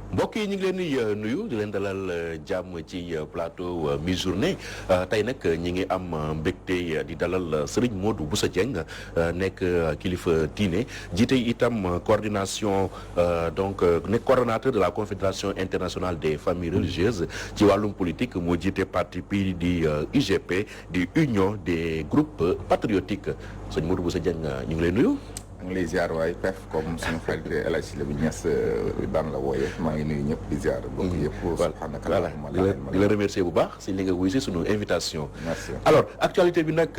mbokk yi ñu ngi leen di nuyu di leen dalal jàmm ci plateau mi-journée tey nag ñi ngi am mbégte di dalal Serigne Modou Bousso Dieng nekk kilifa diine jiite itam coordination donc nekk coordonnateur de la confédération internationale des familles religieuses ci wàllum politique moo jiite parti bii di UGP di union des groupes patriotiques sëñ Modou Bousso Dieng ñu ngi lay nuyu. maa ngi lay ziar waaye pef comme suñu xarit El Hadj Labou Niass daan la wooyee maa ngi nuyu ñëpp di ziar. bokk yëpp voilà di la remercier bu baax si li nga wuy si suñu invitation. merci alors actualité bi nag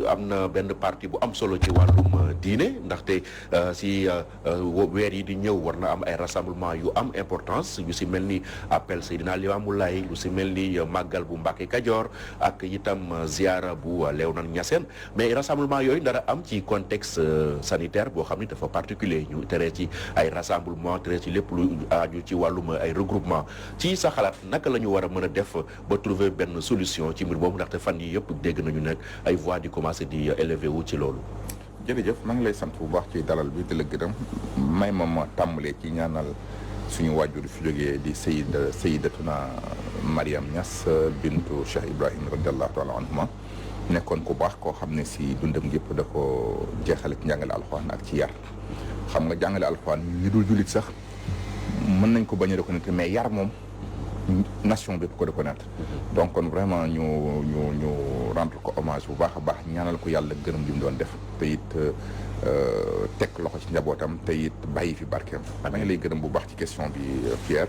am na benn parti bu am solo ci wàllum diine ndaxte si weer yi di ñëw war na am ay rassemblement yu am importance yu si mel ni appel Seydina Limamou Laye yu si mel ni màggal bu Mbàkke Kajoor ak itam ziara bu Léona Niassène mais rassemblement yooyu dara am ci contexte sanitaire boo xam ni dafa particulier ñu tere ci ay rassemblement tere ci lépp lu aju ci wàllum ay regroupement ci sa xalaat naka la ñu war a mën a def ba trouver benn solution ci mbir boobu ndaxte fan yi yëpp dégg nañu nekk ay voix di commencé di élevé wu ci loolu. jërëjëf maa ngi lay sant bu baax ci dalal bi di la gërëm may ma tàmbalee ci ñaanal suñu waajur fi jógee di Sayyidatuna Mariam Niass bintu Cheikh Ibrahim radiallahu taala anhuma nekkoon ku baax koo xam ne si dundam gépp da ko jeexale ci njàngale alxuraan ak ci yar xam nga jàngale alxuraan ñi dul jullit sax mën nañ ko bañ a reconnaître mais yar moom nation bépp ko reconnaître donc kon vraiment ñu rendre ko hommage bu baax a baax ñaanal ko yàlla gërëm li mu doon def te it teg loxo ci njabootam te it bàyyi fi barkeem da nga lay gërëm bu baax ci question bi Pierre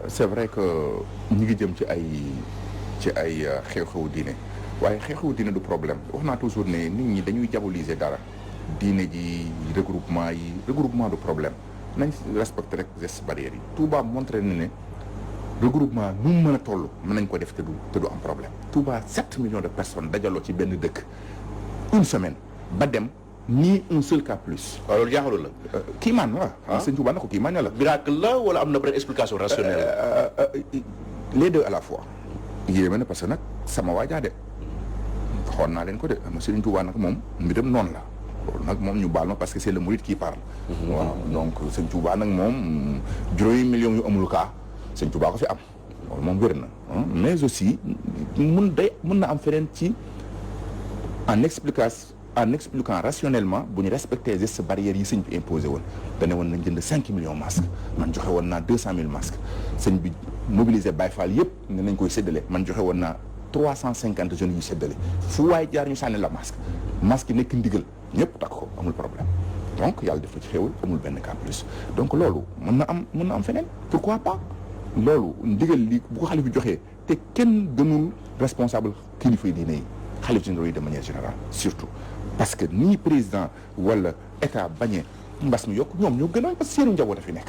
c'est vrai que ñu ngi jëm ci ay xew-xewu diine waaye xew-xewu diine du problème wax naa toujours ne nit ñi dañuy diaboliser dara diine ji regroupement du problème nañ respecté rek gestes barrières yi Touba montré na ne regroupement nu mu mën a toll mën nañ ko def te du am problème Touba 7 millions de personnes dajaloo ci benn dëkk une semaine ba dem ni un seul cas plus. waaw loolu jaaxalul la. kii maan waaw. sëñ Touba na ko kii maan la. miracle la wala am na benn explication rationnelle. Les deux à la fois. yéeme na parce que nag sama waajaa de xool naa leen ko de ama Serigne Touba nag moom mbiram noonu la loolu nag moom ñu baal ma parce que c'est le mouride qui parle waaw donc Serigne Touba nag moom juróomi millions yu amul kaa Serigne Touba ko fi am loolu moom wér na mais aussi mën na am feneen ci en expliquant rationnellement bu ñu respecter gestes barrières yi sëñ bi imposé woon dane woon nañ jënd 5 millions masques man joxe woon naa 200 000 masques sëñ bi mobiliser Baye Fall yëpp ne nañ koy séddale man joxe woon naa 350 jeunes yu séddale fu waaye jaar ñu sànni la masque yi nekk ndigal ñëpp takk ko amul problème donc yàlla def na ci xéwal amul benn cas plus donc loolu mën na am feneen pourquoi pas loolu ndigal li bu ko xalif bi joxee te kenn gënul responsable kilifa yi diine yi xalif généraux yi de manière générale surtout parce que ni président wala état bañee mbas mi yokk ñoom ñoo gën a parce que seenu njaboot a fi nekk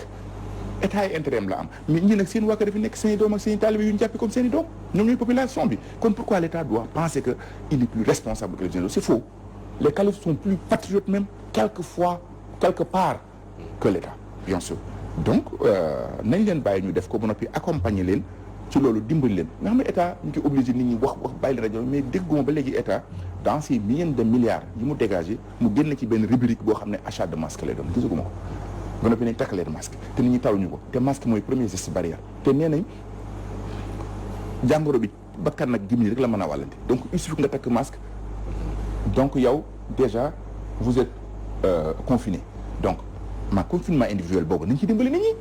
état yi intérêt la am mais ñi nag seen waa kër dafi nekk seen i doom ak seen i taalibe yu ñu jàppee comme seen i doom ñoom ñooy population bi kon pourquoi l'état doit penser que il est plus responsable que les généraux c'est faux les califes sont plus patriotes même quelque part que l'état bien sûr donc nañ leen bàyyi ñu def ko ba noppi accompagner leen ci loolu dimbali leen nga xam ne état ñu ngi obligé nit ñi wax bàyyi leen rajo mais dégguma ba léegi état dans ces milliers de milliards yi mu dégagé mu génn ci benn rubrique boo xam ne achat de masque lay doon gisaguma ko ba noppi nañ takk leen masque te nit ñi taluñu ko te masque mooy premier geste barrière te nee nañ jàngoro bi bakkan nag gémmiñ rek la mën a wàllante donc il suffit nga takk masque donc yow déjà vous êtes confiné donc ma confinement individuel boobu nañ ci dimbali nit ñi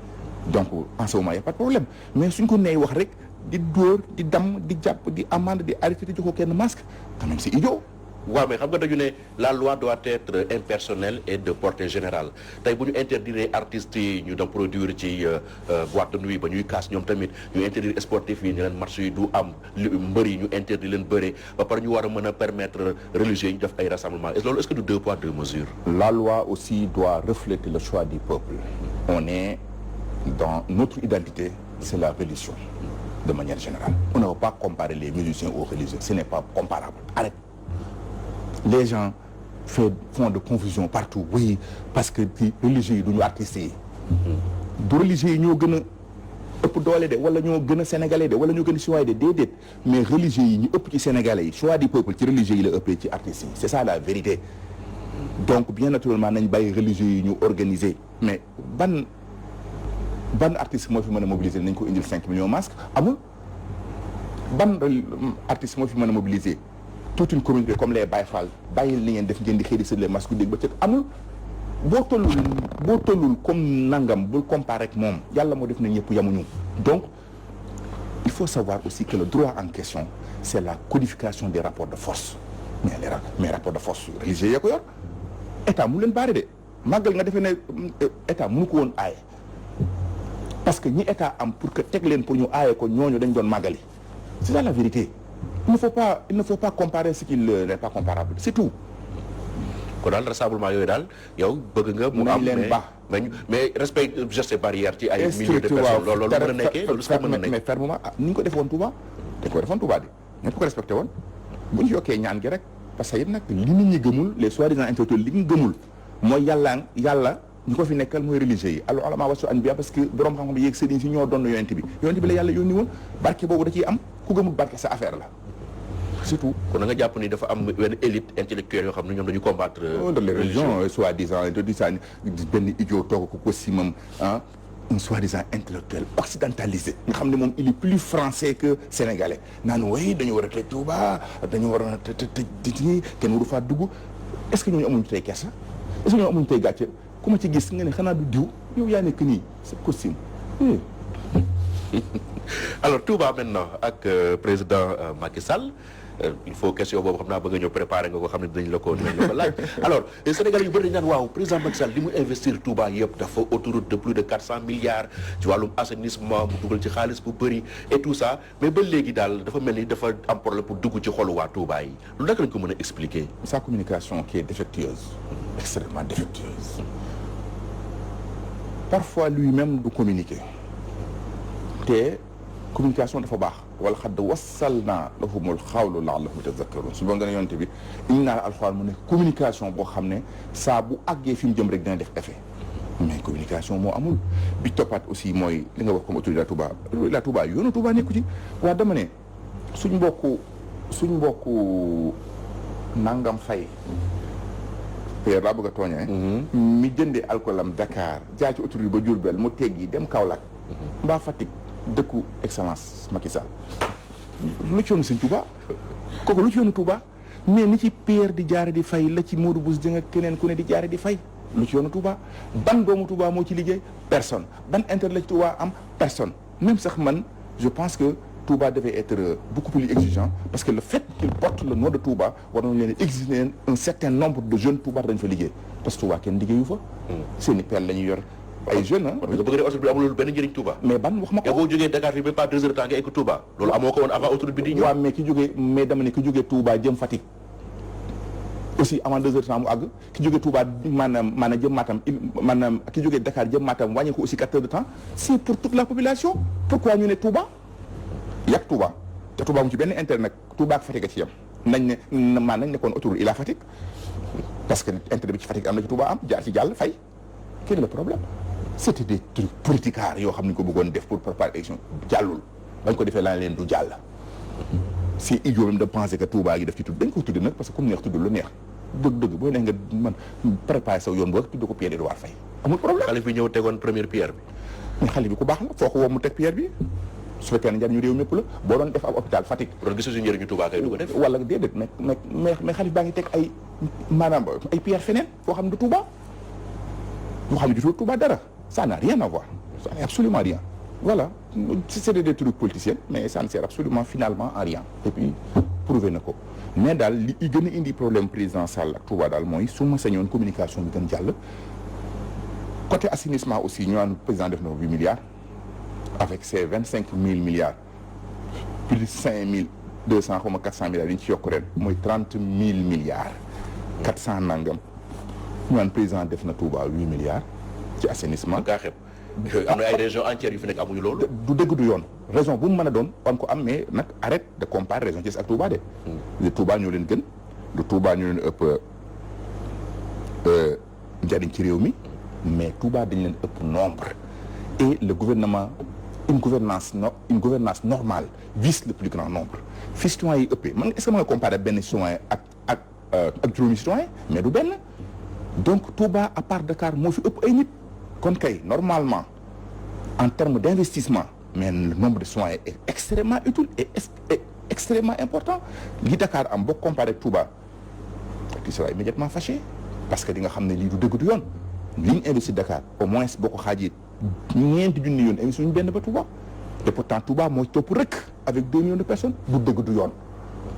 donc en ce moment y a pas de problème mais suñ ko nee wax rek di dóor di damm di jàpp di amende di arrêté di joxoo kenn masque quand même c'est idiot. waaw mais xam nga dañu ne la loi doit être impersonnelle et de portée générale tey bu ñu interdire artistes yi ñu dem produire ci boîte de nuit ba ñuy kaas ñoom tamit ñu interdire sportifs yi ñu leen match yi du am mbër yi ñu interdire leen bëre ba pare ñu war a mën a permettre religieux yi ñu def ay rassemblement et loolu est-ce que du 2 poids 2 mesures. La loi aussi doit refléter le choix du peuple. On est dans notre identité, c'est la religion de manière générale. On ne va pas comparer les musiciens aux religieux, ce n'est pas comparable. Arrête. Les gens font de confusion partout oui parce que di religieux yi duñu artistes yi du religieux yi ñoo gën a ëpp doole de wala ñoo gën a sénégalais de wala ñoo gën a citoyen de déedéet mais religieux yi ñu ëpp ci sénégalais yi choix du peuple ci religieux yi la ëppee ci artistes yi c'est ça la vérité donc bien naturellement nañ bàyyi religieux yi ñu organiser mais ban ban artiste moo fi mën a mobiliser nañ ko indil 5 millions masques amul. ban artiste moo fi mën a mobiliser toute une communauté comme les Baye Fall bàyyil li ngeen def ngeen di xëy di sële masques dégg ba cëg amul. boo tollul comme nangam bul comparer ak moom yàlla moo def na ñëpp yamuñu donc il faut savoir aussi que le droit en question c'est la codification des rapports de force mais rapports de force religieux yee ko yor état mu leen baare de màggal nga defee ne état mënu ko woon aaye parce que ñi état am pour que teg leen pour ñu aaye ko ñooñu dañ doon màggali c'est ça la vérité il ne faut pas comparer ce qui n'est pas comparable c'est tout. kon daal rassemblement yooyu daal yow bëgg nga mu am mais respect gestes barrières ci ay milliers de personnes loolu mën a nekkee loolu su ko mën a nekk mais fermement ni ñu ko defoon Touba dañ ko defoon Touba di ñëpp ko respecté woon bu ñu yokkee ñaan gi rek parce que it nag li nit ñi gëmul les soi-disant intellectuels li ñu gëmul mooy yàlla ñu ko fi nekkal mooy religieux yi al ulama wasu anbiya parce que borom xam-xam yéeg sëriñ si ñoo doon yonent bi la yàlla yónni woon barke boobu da ciy am ku gëmul barke sa affaire la surtout. kon da nga jàpp ni dafa am benn élite intellectuelle yoo xam ne ñoom dañu combattre. les religions soi-disant benn idiot toog ko simam un soi-disant intellectuel occidentalisé nga xam ne moom il est plus français que sénégalais naan way dañu war a tëj Touba dañu war a tëj kenn waru faa dugg est-ce que ñooñu amuñu tey kersa est-ce que ñooñu amuñu tey gàcce ku ma ci gis nga ne xanaa du diw yow yaa nekk nii sa costume. alors Touba maintenant ak président Macky Sall. il faut question boobu xam naa bëgg nga ñëw préparer nga ko xam ne dinañ la ko laaj alors Sénégal yu bëri dañ naan waaw président Macky Sall li mu investir Touba yëpp dafa autoroute de plus de 400 milliards ci wàllum assainissement mu dugal ci xaalis bu bëri et tout ça mais ba léegi daal dafa mel ni dafa am problème pour dugg ci xolu waa Touba yi lu naka lañ ko mën a expliquer. sa communication qui est défectueuse extrêmement défectueuse parfois lui-même du communiquer te communication dafa baax wala xadd wasalna lahumul xawlu la'allahum yatazakkarun su boobaa nga ne yonte bi indi naa alxuraan mu ne communication boo xam ne saa bu àggee fi mu jëm rek dina def effet mais communication moo amul bi toppaat aussi mooy li nga wax comme autorité la Touba yoonu Touba nekku ci waa dama ne suñ mbokku nangam fay père laa bëgg a tooñee mi jëndee alcoolam Dakar jaay ci autorité ba Diourbel mu teggi dem Kaolack mbaa Fatick dëkku excellence Macky Sall lu ci yoonu sëñ Touba kooku lu ci yoonu Touba mais ni ci Pierre di jaare di fay la ci Modou Bouss Dieng ak keneen ku ne di jaare di fay lu ci yoonu Touba ban doomu Touba moo ci liggéey personne ban intérêt la ci Touba am personne même sax man je pense que Touba devait être beaucoup plus exigeant parce que le fait qu'il porte le nom de Touba war nañu leen exiger un certain nombre de jeunes Touba dañ fa liggéey parce que Touba kenn liggéeyu fa seeni pelle la ñuy yor ay jeunes ah. nga bëgg ne autoroute bi amul benn njëriñ Touba. mais ban wax ma ko. yow boo jógee Dakar fii même pas 2 heures de temps nga egg Touba. loolu amoo ko woon avant autoroute bi di ñëw. waaw mais ki jógee mais dama ne ki jógee Touba jëm Fatick aussi avant 2 heures de temps mu àgg ki jógee Touba maanaam jëm Matam maanaam ki jógee Dakar jëm Matam wàññi ko aussi 4 heures de temps c'est pour toute la population. pourquoi ñu ne Touba yàgg Touba te Touba mu ci benn intérêt nag Touba ak Fatick a ci yem nañ ne nekkoon autoroute Ila Fatick parce que intérêt bi ci Fatick am na ci Touba am jaar ci jàll fay quel est le problème. c'était des trucs politicards yoo xam ne ko bëggoon def pour préparer élection jàllul bañ ko defee laa leen du jàll c'est idiot même de penser que Touba gi def ci tudd dañ ko tudd nag parce que comme neex tudd lu neex dëgg boo neex nga man préparer saw yoon boo tudd ko Pierre Edouard Faye amul problème. xale bi ñëw tegoon première pierre bi. mais xale bi ku baax la foo ko woo mu teg pierre bi su fekkee ne njariñu réew mépp la boo doon def ab hôpital Fatick. doon gis suñu njëriñu Touba kay du ko def. wala déedéet mais xale baa ngi teg ay maanaam ay pierre feneen foo xam ne du Touba foo xam ne du Touba dara. Ça n'a rien à voir, ça n'a absolument rien. Voilà, c'est des trucs politiciens, mais ça ne sert absolument finalement à rien. Et puis, prouvé na ko. Mais daal li gën a indi problème président Sall ak Touba daal mooy su ma sañoon communication bi gën jàll. Côté assainissement aussi ñu naan président def na 8 milliards avec ses 25 000 milliards plus 5200 xaw ma 400 milliards yi ñu ci yokk ren mooy 30 000 milliards 400 nangam ñu naan président def na Touba 8 milliards. ci assainissement gaa xeeb am na ay régions entières yu fi nekk amuñu loolu. du dëgg du yoon région bu mu mën a doon war ko am mais nag arrête de comparer région Thiès ak Touba de. de Touba ñoo leen gën de Touba ñoo leen ëpp njariñ ci réew mi mais Touba dañ leen ëpp nombre et le gouvernement une gouvernance normale vise le plus grand nombre fi citoyen yi ëppee man est-ce que mën nga comparer benn citoyen ak juróomi citoyen mais du benn donc Touba à part Dakar moo fi ëpp ay nit. kon kay normalement en termes d'investissement mais le nombre de soins est extrêmement utile et extrêmement important li Dakar am boo comparé ak Touba tu seras immédiatement fâché parce que di nga xam ne lii du dëgg du yoon li ñu investi Dakar au moins boo ko xaajee ñeenti junni yoon investi ñu benn ba Touba te pourtant Touba mooy topp rek avec 2 millions de personnes du dëgg du yoon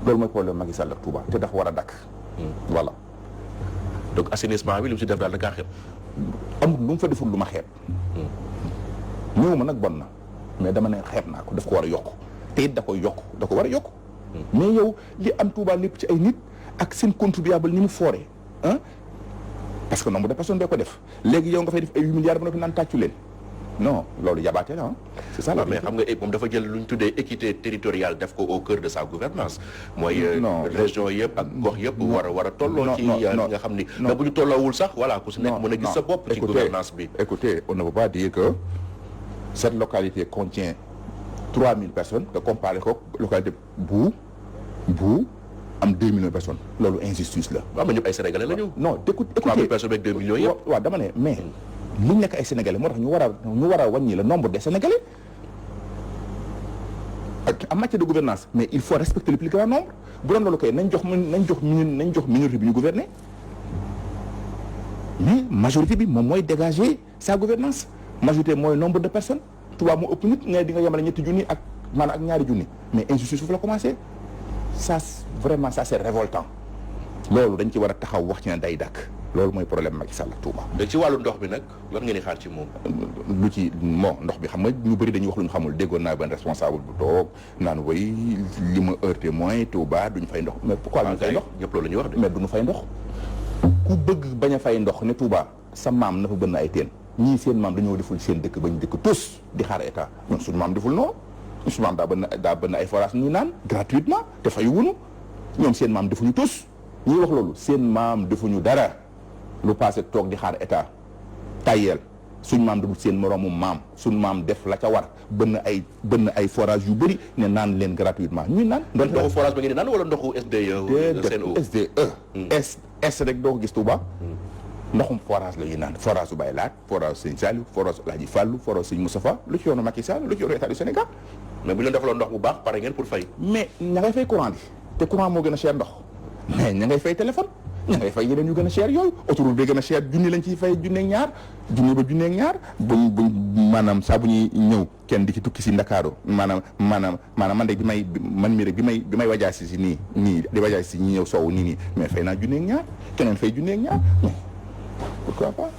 loolu mooy problème Macky Sall ak Touba te dafa war a dakk voilà. donc assainissement bi li mu si def daal da kaa xeeb. amul lu mu fa deful lu ma xeeb. ñëw ma nag bon na mais dama ne xeeb naa ko daf ko war a yokk te it da koy yokk da ko war a yokk. mais yow li am Touba lépp ci ay nit ak seen contribuable ni mu fooree ah parce que nombre de personnes bee ko def léegi yow nga fay def ay 8 milliards ba noppi naan tàccu leen non loolu yabaate la c'est ça la mais xam nga moom dafa jël lu ñu tuddee équité territoriale def ko au cœur de sa gouvernance mooy région yëpp ak gox yëpp war a tolloo ci nga xam ni da bu ñu tolloowul sax voilà ku si nekk mën a gis sa bopp ci gouvernance bi. Écoutez, on ne peut pas dire que cette localité contient 3000 personnes nga comparé ko localité bu am 2 millions de personnes loolu injustice la. waaw mais ñëpp ay sénégalais la ñu. non écoutez 3000 personnes avec 2 millions yëpp. waaw dama ne mais li nekk ay sénégalais moo tax ñu war a wàññi le nombre des sénégalais ak en matière de gouvernance mais il faut respecter le plus grand nombre bu doon loolu kay nañ jox minorité bi ñu gouverner mais majorité bi moom mooy dégager sa gouvernance majorité mooy nombre de personnes Touba moo ëpp nit ne di nga yemale 2 junni ak maanaam ak 2 junni mais injustice foofu la commencé ça vraiment ça c'est révoltant loolu dañ ci war a taxaw wax ci ne day dàkk loolu mooy problème Macky Sall ak Touba. ci wàllu ndox bi nag lan ngeen di xaar ci moom. lu ci ndox bi xam nga ñu bëri dañuy wax lu ñu xamul déggoon naa benn responsable bu toog naan way li ma heurté mooy Touba duñ fay ndox mais pourquoi duñ fay ndox ñëpp loolu la ñuy wax de. mais duñu fay ndox ku bëgg bañ a fay ndox ne Touba sa maam na fa bënn ay teen ñii seen maam dañoo deful seen dëkk bañ dëkk tous di xaar état ñun suñu maam deful noonu suñu maam daa bënn ay forage ñuy naan gratuitement te fayu wunu ñoom seen maam defuñu tous ñuy wax loolu seen maam defuñu dara lu passé toog di xaar état tayel suñ maam deful seen moroomu maam suñ maam def la ca war bënn ay forage yu bëri ne naan leen gratuitement ñuy naan ndoxu forage ba ngeen di naan wala ndoxu SDE rek doo ko gis Touba ndoxum forage la ñuy naan forage su Baye Laat forage Sëñ Saliou forage Alaaji Fàllu forage Sëñ Moustapha lu ci yoonu Macky Sall lu ci yoonu état du Sénégal mais bu leen defaloon ndox bu baax pare ngeen pour fay. mais ña ngay fay courant bi te courant moo gën a cher ndox mais ña ngay fay téléphone ña ngay fay yeneen yu gën a cher yooyu autoroute bi gën a cher junni lañ ciy fay junneeg ñaar buñ maanaam saa bu ñuy ñëw kenn di ci tukki si Ndakaaru maanaam man de bi may wajaasi si nii di wajaasi si ñi ñëw soow nii mais fay naa junneeg ñaar keneen fay junneeg ñaar mais pourquoi pas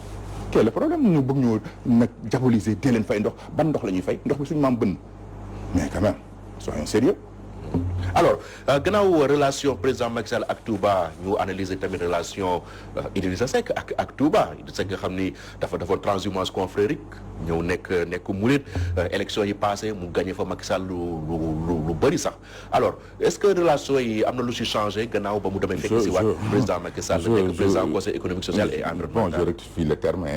quel est le problème ñu bëgg ñoo nag diaboliser dee leen fay ndox ban ndox la ñuy fay ndox bi suñu maam bënn mais quand même soyons sérieux. alors gannaaw relation président Macky Sall ak Touba ñu analyser tamit relation Idrissa Seck ak Touba Idrissa Seck nga xam ni dafa transhumance confrérique ñëw nekk murit élection yi passé mu gagné fa Macky Sall lu bëri sax alors est-ce que relation yi am na lu si changé gannaaw ba mu demee fekk si waat président Macky Sall nekk président conseil économique social et environnemental. bon je rectifie le terme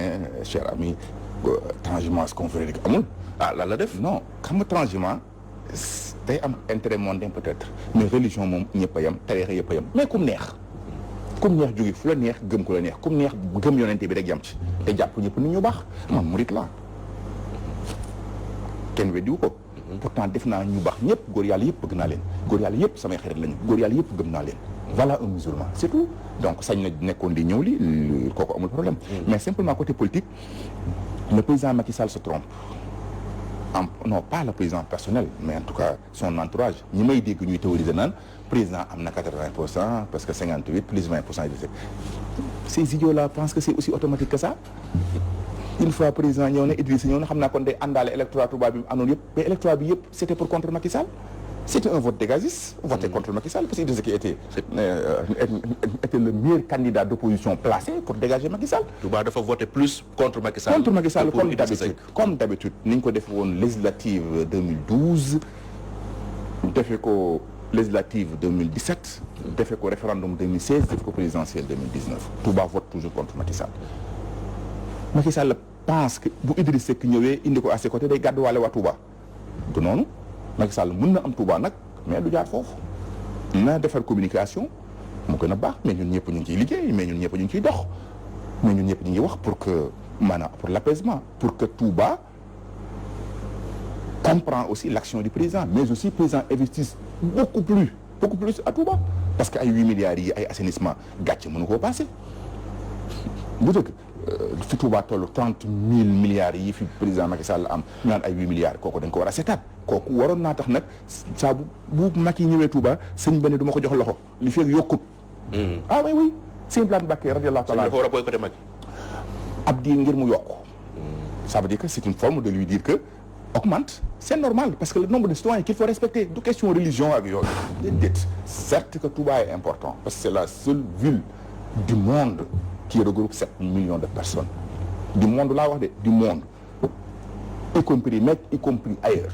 cher ami transhumance confrérique amul. lan la def. non xam nga transhumance day am intérêt mondain peut-être mais religion moom ñëpp a yem tariixa yëpp a yem mais kum neex jóge fu la neex gëm ku la neex kum neex gëm yonente bi rek yem ci te jàpp ñëpp nit ñu baax man murit laa kenn weddiwu ko pourtant def naa ñu baax ñëpp góor yàlla yëpp bëgg naa leen góor yàlla yëpp samay xarit lañu góor yàlla yëpp gëm naa leen voilà un musulman c'est tout donc sañ na nekkoon di ñëw li kooku amul problème mais simplement côté politique le président Macky Sall se trompe non pas le président personnel mais en tout cas son entourage ñi may dégg ñuy théoriser naan président am na 80% parce que 58 plus 20% ces idiots-là pensent que c'est aussi automatique que ça une fois président ñëw na Idrissa ñëw na xam naa kon day àndaale électorat Touba bi mu àndoon yëpp mais électorat bi yëpp c'était pour contre Macky Sall c'était un vote dégagiste voté contre Macky Sall parce que Idrissa qui était le meilleur candidat d'opposition placé pour dégager Macky Sall. Touba dafa voté plus contre Macky Sall. contre Macky Sall comme d'habitude ni ñu ko defee woon législative 2012 defee ko législative 2017 defee ko référendum 2016 defee ko présidentielle 2019 Touba vote toujours contre Macky Sall. Macky Sall pense que bu Idrissa Seck ñëwee indi ko à ses côtés day gàdduwaale waa Touba du noonu. Macky Sall mën na am Touba nag mais du jaar foofu na defar communication mu gën a baax mais ñun ñëpp ñu ngi ciy liggéey mais ñun ñëpp ñu ngi ciy dox mais ñun ñëpp ñu ngi wax pour que maanaam pour l'apaisement pour que Touba comprend aussi l'action du président mais aussi président investisse beaucoup plus à Touba parce que ay 8 milliards yi ay assainissement gàcce mënu koo passé bu dëgg fi Touba toll 30 000 milliards yi fi président Macky Sall am ñu naan ay 8 milliards kooku dañ ko war a seetaat kooku waroon naa tax nag saa bu Macky ñëwee Touba sëñ ba ne du ma ko jox loxo li fekk yokkut. ah oui sëñ Blanc Mbacké radiyallahu ta'ala dafa war a boycotté Macky ab diir ngir mu yokk. ça veut dire que c'est une forme de lui dire que augmente c'est normal parce que le nombre de citoyens qu'il faut respecter du question religion ak yooyu déedéet certes que Touba est important parce que c'est la seule ville du monde qui regroupe 7 millions de personnes du monde laa wax de du monde y compris Mecque y compris ailleurs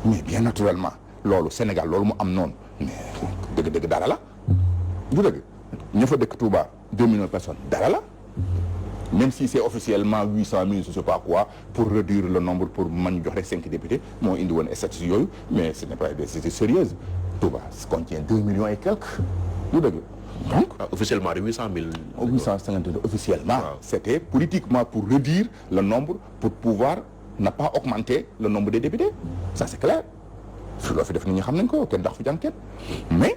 mais bien naturellement loolu Sénégal loolu mu am noonu mais dëgg-dëgg dara la du dëgg ña fa dëkk Touba 2 millions de personnes dara la même si c'est officiellement 800 000 je sais pas quoi pour réduire le nombre pour mën jox rek 5 députés moo indi woon statistiques yooyu mais ce n'est pas des statistiques sérieuses Touba contient 2 millions et quelques du dëgg donc officiellement de 800 000 850 officiellement c'était politiquement pour réduire le nombre pour pouvoir ne pas augmenter le nombre des députés ça c'est clair fi loo fi def nit ñi xam nañ ko kenn ndax fi jànket mais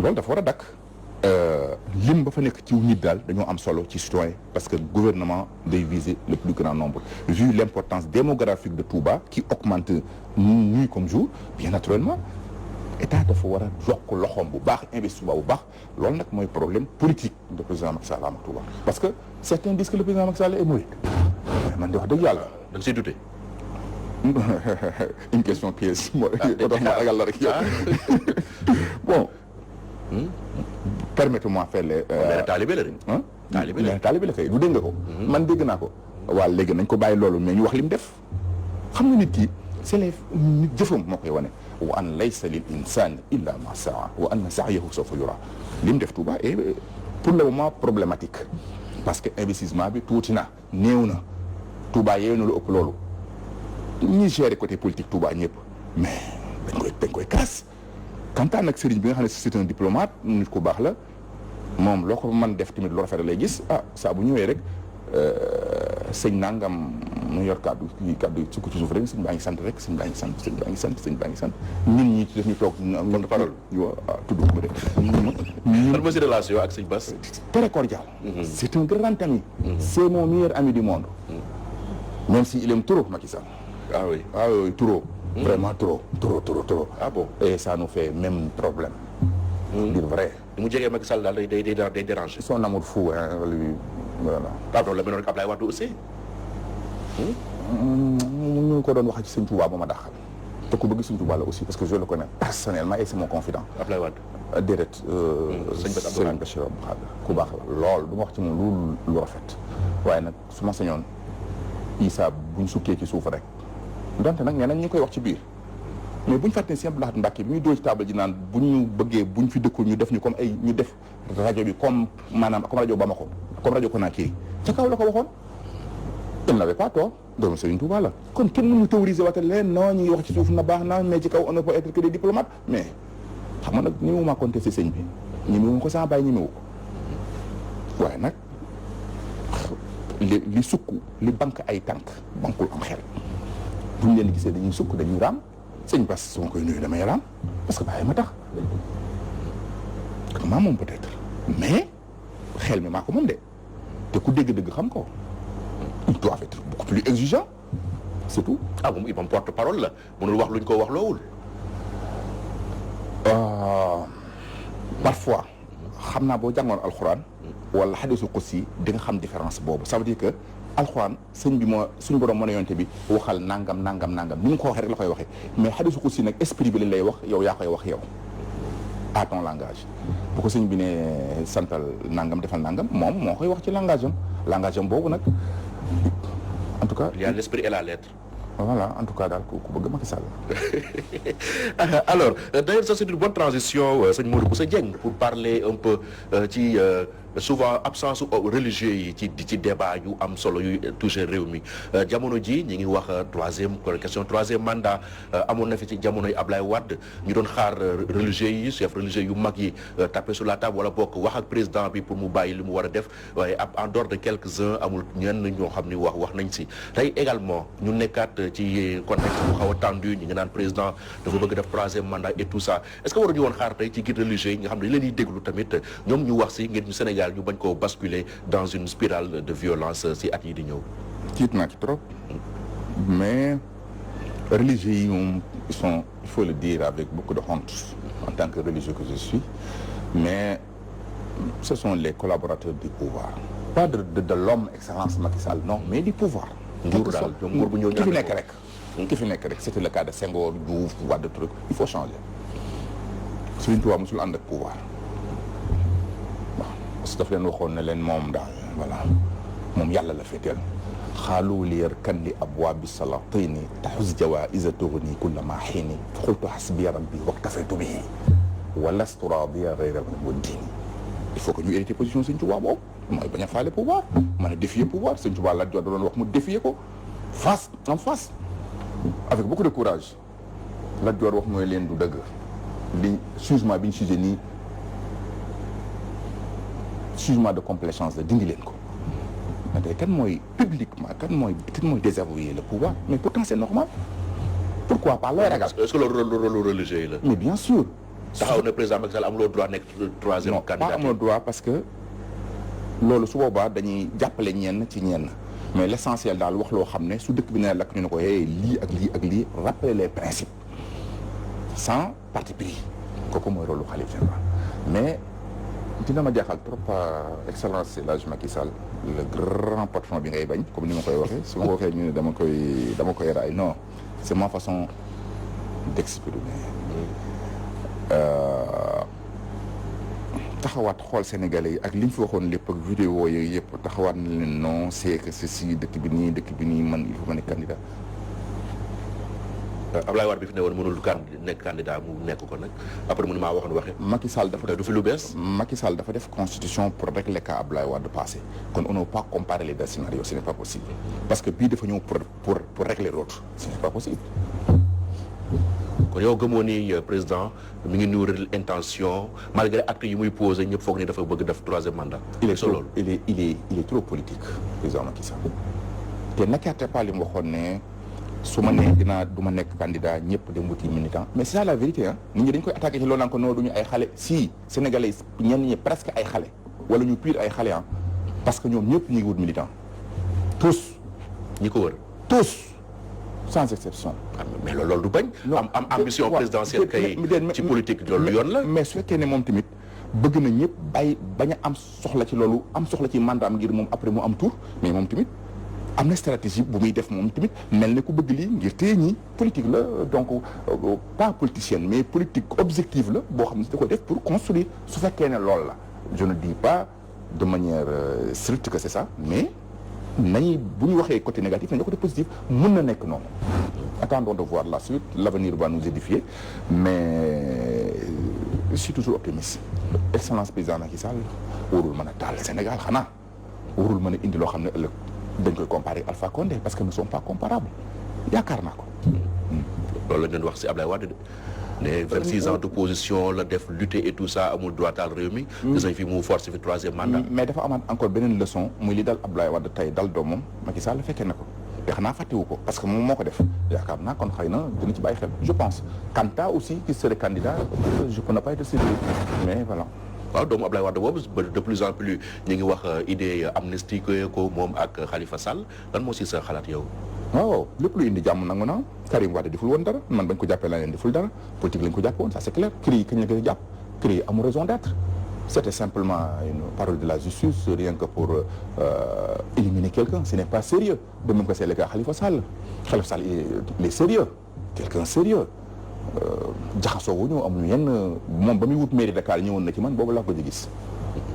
loolu dafa war a dakk lim ba fa nekk ci nit daal dañoo am solo ci citoyen parce que gouvernement day viser le plus grand nombre vu l'importance démographique de Touba qui augmente nuit comme jour bien naturellement état dafa war a jokk loxoom bu baax investir bu baax loolu nag mooy problème politique de président Macky Sall am Touba parce que certains disent que le président Macky Sall est mouride man di wax dëgg yàlla da nga siy douter une question piège moo tax ma ragal la rek yow bon permettez-moi faire les taalibe la de taalibe la kay du dégg nga ko man dégg naa ko waa léegi nañ ko bàyyi loolu mais ñu wax li mu def xam nga nit ki c'est les nit jëfam moo koy wane wa an laysa lil insani illa ma saa wa anna sa'yahu sawfa yura li mu def Touba et pour le moment problématique parce que investissement bi tuuti na néew na Touba yeewu na lu ëpp loolu ñi gérer côté politique Touba ñëpp mais dañ koy kaas kantaan nag sëriñ bi nga xam ne c'est un diplomate nit ku baax la moom loo ko mën def tamit lu rafet lay gis saa bu ñëwee rek sëñ nangam mu yor kaddu sukk ci suuf rek sëñ baa ngi sant rek sëñ baa ngi sant sëñ baa ngi sant sëñ baa ngi sant ñun ñi ci def ñu toog porte parole tudd ko ba de lan mooy si relation ak sëñ Bass très cordial c'est un grand ami c'est mon meilleur ami du monde même si il aime trop Macky Sall ah oui trop vraiment trop ah bon et ça nous fait même problème dire vrai mu jegee Macky Sall daal day déranger son amour fou lui voilà pardon la mel noonu ak Ablaye Wade aussi ñu ko doon wax ci sëñ Touba ba ma daxal te ku bëgg sëñ Touba la aussi parce que je le connais personnellement et c'est mon confident Ablaye Wade déedéet sëñ Bachir Abdou Khadre ku baax la lool du ma wax ci moom lu rafet waaye nag su ma sañoon Issa buñ sukkee ci suuf rek donte nag ñeneen ñu koy wax ci biir mais buñ fàtte ne si Abdou Lahad Mbacké bi ñu dóor ci table ji naan bu ñu bëggee buñ fi dëkkul ñu def ñu comme ay ñu def rajo bi comme maanaam comme rajo Bamako comme rajo Conakry ca kaw la ko waxoon il n'avait pas tort doomu Serigne Touba la kon kenn mënu théoriser waxtaan leen non ñu ngi wax ci suuf na baax na mais ci kaw on ne peut être que des diplomates mais xam nga nag ñi mu ma contesté sëñ bi ñi mu ko sama bàyyi ñi mu ko waaye nag li sukk li banque ay tànk bankul am xel buñ leen gisee dañuy sukk dañuy raam sëñ Bass su ma koy nuyu damay raam parce que bàyyi ma tax maa moom peut-être mais xel mi maa ko moom de te ku dégg-dégg xam ko il doit être beaucoup plus exigeant c'est tout. ah moom moom porte-parole la mënul wax luñ ko wax loowul. parfois xam naa boo jàngoon alxuraan wala hadiisul qudsi di nga xam différence boobu ça veut dire que alxuraan sëñ bi moo suñu borom mën a yonte bi waxal nangam ni mu ko waxee rek la koy waxee mais hadiisul qudsi nag esprit bi lañ lay wax yow yaa koy wax yow à ton langage bu ko sëñ bi ne santal nangam defal nangam moom moo koy wax ci langage am boobu nag en tout cas. il y a l'esprit et la lettre. voilà en tout cas daal ku bëgg Macky Sall. alors d'ailleurs ça c'est une bonne transition sëñ Modou Bousso Dieng pour parler un peu ci souvent absence religieux yi ci débat yu am solo yu touché réew mi jamono ji ñi ngi wax troisième mandat amoon na fi ci jamonoy Ablaye Wade ñu doon xaar religieux yi chef religieux yu mag yi taper sur la table wala bokk wax ak président bi pour mu bàyyi li mu war a def waaye en dehors de quelques-uns amul ñenn ñoo xam ni wax nañ si tey également ñu nekkaat ci contexte bu xaw a tendu ñi nga naan président dafa bëgg def troisième mandat et tout ça est-ce que waruñu woon xaar tey ci guide religieux yi nga xam ne leen di déglu tamit ñoom ñu wax si ngir ñu Sénégal ñu bañ koo basculer dans une spirale de violence si at yi di ñëw. tiit naa ci trop mais religieux yi moom ils sont, il faut le dire avec beaucoup de honte en tant que religieux que je suis, mais ce sont les collaborateurs du pouvoir, pas de l'homme excellence Macky Sall, non, mais du pouvoir. Ki fi nekk rek c'était le cas de Senghor, Diouf, Wade, truc, il faut changer. Serigne Touba musul ànd ak pouvoir parce que daf leen waxoon ne leen moom daal voilà moom yàlla la féeteel xaalu li yarkan li abwaabi salatini taxus jawaiza tughni kulla ma xiini fa qultu xasbiya rabbi waktafaytu bihi wa lastu radiya ghayra wa diini. Il faut que ñu hérité position Serigne Touba boobu mooy bañ a faale pouvoir mën a défier pouvoir Serigne Touba la jot doon wax mu défier ko face en face avec beaucoup de courage. la joor wax mooy leen du dëgg li jugement bi ñu jugé nii jugement de complaisance la dindi leen ko mais tey kan mooy publiquement kan mooy désavouer le pouvoir mais pourtant c'est normal pourquoi pas looy ragal. est-ce que loolu religieux yi la. mais bien sûr. taxaw na président Macky Sall amuloo droit nekk troisième candidat. pas amuloo droit parce que loolu su boobaa dañuy jàppale ñenn ci ñenn mais l'essentiel daal wax loo xam ne su dëkk bi ne lakk ñu ne ko lii ak lii ak lii rappeler les principes sans parti pris kooku mooy rôle lu khalife général mais dina ma jaaxal trop excellence El Hadj Macky Sall le grand patron bi ngay bañ comme ni ma koy waxee su ma ko waxee ñu ne dama koy raay non c'est ma façon d'exprimer taxawaat xool Sénégalais yi ak li ñu fi waxoon lépp ak vidéo yooyu yëpp taxawaat na leen non c'est que ceci dëkk bi nii man il faut ma nekk candidat. Ablaye Wade bi fi ne woon mënul nekk candidat mu nekk ko nag après mu ne maa waxoon waxee. Macky Sall dafa du fi lu bees. Macky Sall dafa def constitution pour régler cas Ablaye Wade passé kon on ne peut pas comparer les deux scénarios ce n'est pas possible parce que bii dafa ñëw pour régler l'autre ce n'est pas possible. kon yow gëmoo ni président mi ngi nourrir intention malgré acte yi muy posé ñëpp foog ni dafa bëgg def troisième mandat. il est trop politique président Macky Sall te n'écartez pas li mu waxoon ne su ma nee du ma nekk candidat ñëpp dem wuti militant mais c'est ça la vérité ah nit ñi dañ koy attaqué ci loolu naan ko non duñu ay xale si sénégalais ñenn ñi presque ay xale wala ñu pire ay xale ah parce que ñoom ñëpp ñu ngi wut militant tous ñi ko wër tous sans exception. mais loolu du bañ. am ambition présidentielle kay ci politique loolu yoon la. mais su fekkee ne moom tamit bëgg na ñëpp bañ a am soxla ci loolu am soxla ci mandat am ngir moom après mu am tour mais moom tamit am na stratégie bu muy def moom tamit mel ne ku bëgg lii ngir téye ñi politique la donc pas politicienne mais politique objective la boo xam ne da ko def pour construire su fekkee ne loolu la je ne dis pas de manière stricte que c'est ça mais. nañu bu ñu waxee côté négatif nañu côté positif mën na nekk noonu attendons de voir la suite l'avenir va nous édifier mais je suis toujours optimiste excellence président Macky Sall warul mën a taal Sénégal xanaa warul mën a indi loo xam ne ëllëg dañ koy comparer Alpha Condé parce que nous ne sommes pas comparables yaakaar naa ko. loolu la ñu wax ci Ablaye Wade ne 26 ans d'opposition la def lutter et tout ça amul droit taal réew mi. gis nañ fi mu force fi troisième mandat. mais dafa amaat encore beneen leçon muy li dal Ablaye Wade tey dal doomam Macky Sall fekkee na ko te xanaa fàttewu ko parce que moom moo ko def yaakaar naa kon xëy na dina ci bàyyi xel je pense. Kanta aussi qui serait candidat je peux ne pas être sûr mais voilà. waaw doomu Ablaye Wade boobu de plus en plus ñu ngi wax idée amnistie ko moom ak Khalifa Sall lan moo si sa xalaat yow. waaw lépp lu indi jàmm nangu naa Karim Wade deful woon dara man bañ ko jàppee laa leen deful dara politique lañ ko jàppe woon ça c'est clair CREI kañ la koy jàpp CREI amul raison d'être c'était simplement une parole de la justice rien que pour éliminer quelqu'un ce n'est pas sérieux de même que c'est le cas Khalifa Sall il est sérieux quelqu'un sérieux jaxasoo wu ñu amuñu yenn moom ba muy wut mairie Dakar ñëwoon na ci man boobu laa ko di gis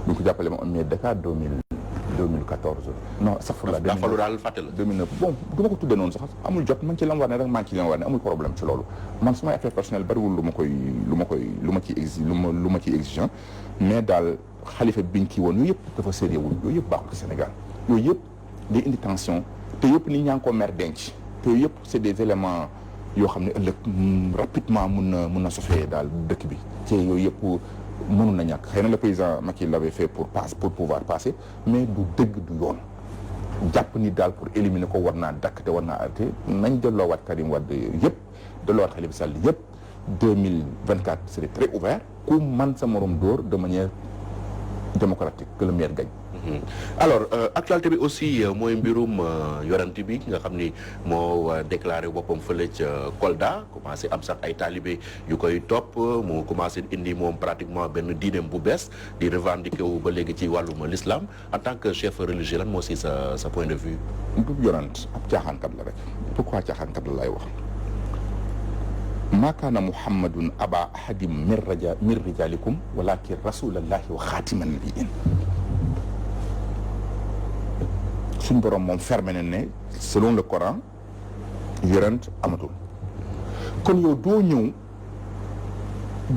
bu ñu ko jàppale ma am mairie Dakar 2012 2014 non sax la daa falu daal fàtte la 2009 bon du ma ko tuddee noonu sax amul jot man ci lam war ne rek maa ngi ci lam war ne amul problème ci loolu man sumay affaire personnelle bariwul lu ma ciy exigeant mais daal xalifa biñ kii woon yooyu yëpp dafa sérieux wul yooyu yëpp baaxul ci Sénégal yooyu yëpp day indi tension te yëpp nit ñaa ngi ko mer denc te yooyu yëpp c'est des éléments yoo xam ne ëllëg rapidement mun na sofee daal dëkk bi te yooyu yëpp mënul na ñàkk xëy na le président Macky l'avait fait pour pouvoir passer mais du dëgg du yoon jàpp ni daal pour éliminer ko war naa dakk te war naa arrêté nañ delloowaat Karim Wade yëpp delloowaat Khalifa Sall yëpp 2024 c'est très ouvert ku man sa morom dóor de manière démocratique que le meilleur gagne. Alors actualité bi aussi mooy mbirum yorante bi nga xam ni moo déclaré boppam fële ca Kolda commencé am sax ay talibé yu koy topp mu commencé indi moom pratiquement benn diineem bu bees di revendiquer wu ba léegi ci wàllum l'islam en tant que chef religieux lan moo si sa point de vue. du yorant ab caaxaankat la rek pourquoi caaxaankat la lay wax. maa kaana muhammadun aba ahadim min rijalikum walakin rasulallahi wa xaatiman nabiyyin suñ borom moom fermé na ne selon le Coran yonent amatul kon yow doo ñëw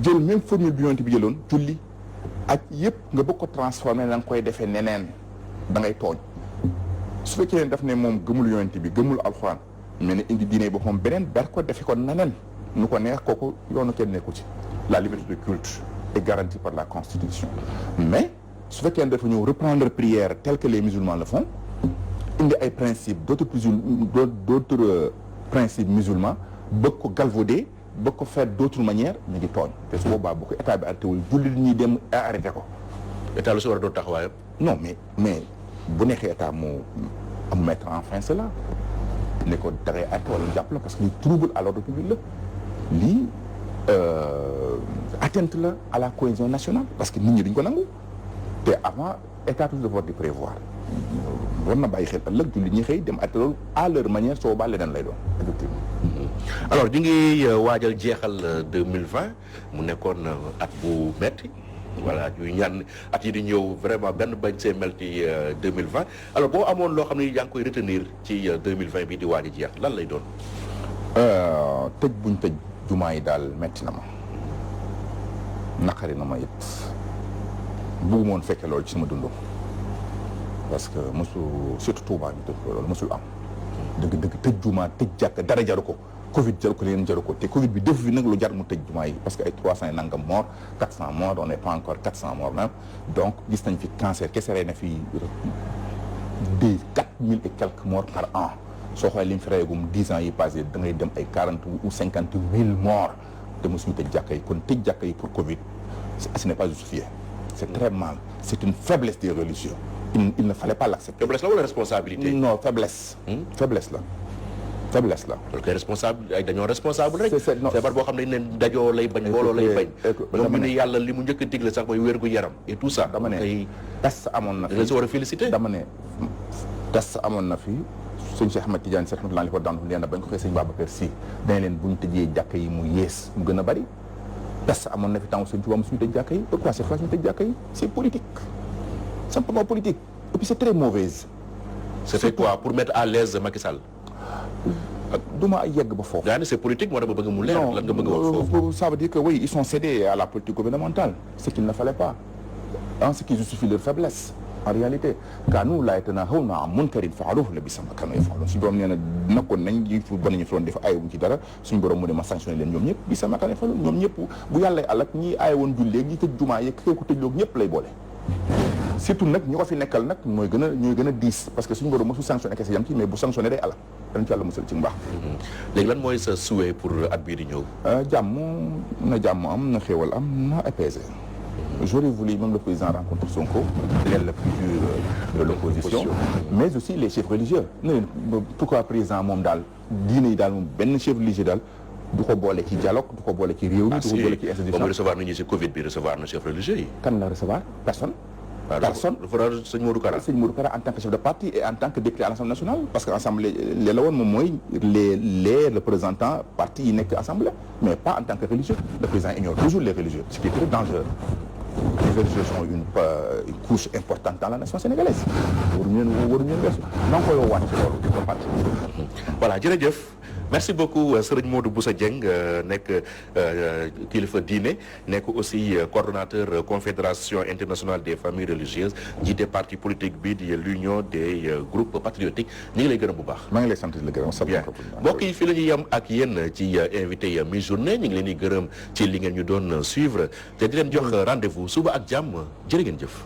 jël même formule bi yonent bi jëloon julli ak yëpp nga bëgg ko transformé na nga koy defee neneen da ngay tooñ su fekkee ne daf ne moom gëmul yonent bi gëmul alxuraan mais ne indi diine boppam beneen ber ko defe ko neneen nu ko neex kooku yoonu kenn nekku ci la liberté de culte est garantie par la constitution mais su fekkee ne dafa ñëw reprendre prière tel que les musulmans le font indi ay principes d'autres principes musulmans bëgg ko galvauder bëgg ko faire d'autres manières ñu ngi tooñ te su boobaa bu ko état bi arrêté wul jullit ñi dem arrêté ko. état lu si war a doon taxawaayam. non mais bu neexee état mu mettre en fin cela ne ko dangay arrêté wala jàpp la parce que lii trouble à l'ordre public la lii atteinte la à la cohésion nationale parce que nit ñi duñ ko nangu te avant état tout d'abord di prévoir. war na bàyyi xel ëllëg jullit ñi xëy dem at loolu à leur manière soo ba leneen lay doon effectivement. alors ñu ngi waajal jeexal 2020 mu nekkoon at bu metti voilà ñuy ñaan at yi di ñëw vraiment benn bañ see mel ci 2020 alors boo amoon loo xam ne yaa ngi koy retenir ci 2020 bi di waaj a jeex lan lay doon. tëj buñ tëj jumaa yi daal metti na ma naqari na ma it bëgguma woon fekke loolu ci sama dund. parce que surtout Touba bi loolu mosul am dëgg tëj jumaa tëj jàkk dara jaru ko Covid jaru ko leen jaru ko te Covid bi def fi nag lu jar mu tëj jumaa yi parce que ay 300 et nangam morts 400 morts on n'est pas encore 400 morts même donc gis nañ fi cancer kese rey na fi des 4000 et quelques morts par an soo xoolee li mu fi reyagum 10 ans yi passé da ngay dem ay 40 ou 50 000 morts te mosuñu tëj jàkka yi kon tëj jàkka yi pour Covid ce n'est pas justifié c'est très mal c'est une faiblesse des religieux. Il ne fallait pas l'accepter. Faiblesse la wala responsabilité. non faiblesse. Faiblesse la. loolu kay responsable ay dañoo responsable rek. feebar boo xam ne dañ ne dajoo lay bañ. mbooloo lay bañ. ñoom ñu ne yàlla li mu njëkk a digle sax mooy wérgu yaram et tout ça. dama ne test amoon na fi. dañ si war a féliciter. dama ne test amoon na fi sëñ Cheikh Ahmed Tidiane Cheikh Ahmed li ko daan nee na bañ ko xëy sëñ Babacar Sy dañ leen buñ tëjee jàkka yi mu yées mu gën a bari test amoon na fi temps sëñ Touba mu suñu tëj jàkka yi pourquoi cette fois ñu tëj jàkka yi c'est politique. simplement politique et puis c'est très mauvaise. C'était quoi pour mettre à l'aise Macky Sall. du ma yegg ba foofu. daa ne c'est politique moo tax ba bëgg mu leer. lan nga bëgg wax foofu. ça veut dire que oui ils sont cédés à la politique gouvernementale ce qu'il ne fallait pas ce qui justifie leur faiblesse en réalité kaanu laa yatanahawna an munkarin fa'aluhu labisa ma kaanu yaf'alun suñu borom nee na nekkoon nañ yi fu bon ñu fi doon def aay wuñ ci dara suñu borom mu ne ma sanctionné leen ñoom ñëpp bisa ma kaanu yaf'alun ñoom ñëpp bu yàlla alak ñi aay woon julleeg ñi tëj jumaa yeeg ko tëjloog ñëpp lay boole. surtout nag ñi ko fi nekkal nag ñooy gën a diis parce que suñu borom mosu sanctionné kese yam ci mais bu sanctionné day ala dañ ci yàlla musal ci mbaax. léegi lan mooy sa souhait pour at bii di ñëw. jàmm am na xéewal am na apaisé. J'aurais voulu même le président rencontre Sonko, l'aile la plus dure de l'opposition, mais aussi les chefs religieux. Pourquoi président moom daal diine yi daal moom benn chef religieux daal du ko boole ci dialogue du ko boole ci réew mi du ko boole ci institution. ba mu recevoir nit ñi ci Covid bi recevoir na chef religieux yi. kan la recevoir personne. personne sëñ Modou Kara. sëñ Modou Kara en tant que chef de parti et en tant que député à l'Assemblée nationale parce que assemblée li la woon moom mooy les représentants partis yi nekk assemblée mais pas en tant que religieux le président ignore toujours les religieux ce qui est très dangereux. religieux sont une couche importante dans la nation sénégalaise waruñu leen weesu na nga koy waat ci loolu di ko fàtte. Voilà jërëjëf merci beaucoup Serigne Modou Bousso Dieng nekk kilifa diine nekk aussi coordonnateur confédération internationale des familles religieuses jiite parti politique bi di l'union des groupes patriotiques ñu ngi lay gërëm bu baax. maa ngi lay sant di la gërëm. bien mbokk yi fii la ñuy yem ak yéen ci invité mi-journée ñu ngi leen di gërëm ci li ngeen ñu doon suivre te di leen jox rendez-vous suba ak jàmm jërë ngeen jëf.